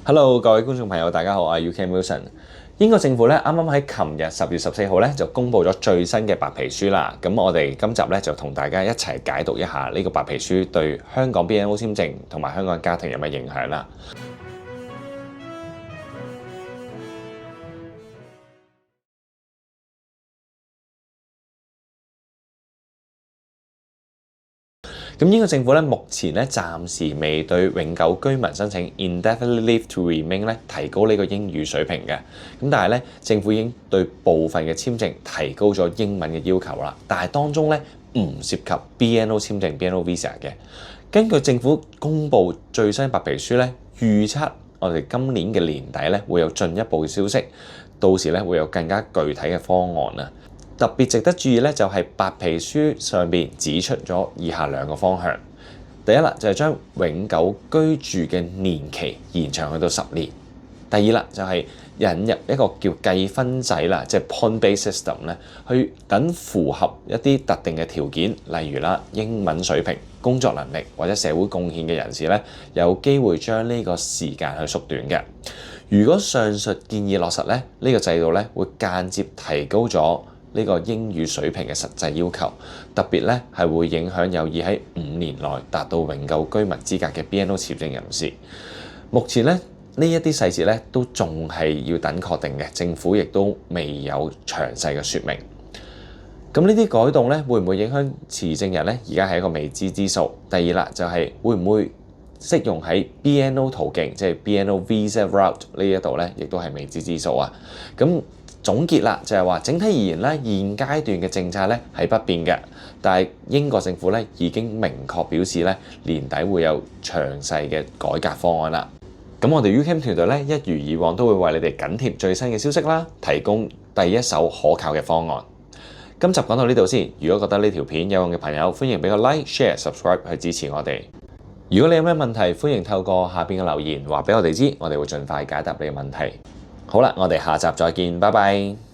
Hello，各位觀眾朋友，大家好，我係 UK Wilson。英國政府咧啱啱喺琴日10月14號咧就公布咗最新嘅白皮書啦。咁我哋今集咧就同大家一齊解讀一下呢個白皮書對香港 BNO 簽證同埋香港家庭有咩影響啦。咁英國政府咧目前咧暫時未對永久居民申請 Indefinite Leave to Remain 咧提高呢個英語水平嘅。咁但係咧政府已經對部分嘅簽證提高咗英文嘅要求啦。但係當中咧唔涉及 BNO 簽證 BNO Visa 嘅。根據政府公布最新白皮書咧，預測我哋今年嘅年底咧會有進一步嘅消息，到時咧會有更加具體嘅方案啊。特別值得注意咧，就係白皮書上邊指出咗以下兩個方向。第一啦，就係將永久居住嘅年期延長去到10年。第二啦，就係引入一個叫計分制啦，即係 point-based system 咧，去等符合一啲特定嘅條件，例如啦英文水平、工作能力或者社會貢獻嘅人士咧，有機會將呢個時間去縮短嘅。如果上述建議落實咧，呢個制度咧會間接提高咗呢個英語水平嘅實際要求，特別咧係會影響有意喺5年內達到永久居民資格嘅 BNO 簽證人士。目前咧呢一啲細節咧都仲係要等確定嘅，政府亦都未有詳細嘅説明。咁呢啲改動咧會唔會影響持證人咧？而家係一個未知之數。第二啦，就係會唔會適用喺 BNO 途徑，即係 BNO Visa Route 呢一度咧，亦都係未知之數啊。咁總結啦，就係話整體而言咧，現階段嘅政策咧係不變嘅，但係英國政府咧已經明確表示咧年底會有詳細嘅改革方案啦。咁我哋 UCam 團隊咧一如以往都會為你哋緊貼最新嘅消息啦，提供第一手可靠嘅方案。今集講到呢度先，如果覺得呢條片有用嘅朋友，歡迎俾個 like、share、subscribe 去支持我哋。如果你有咩問題，歡迎透過下邊嘅留言話俾我哋知，我哋會盡快解答你嘅問題。好啦，我哋下集再見，拜拜。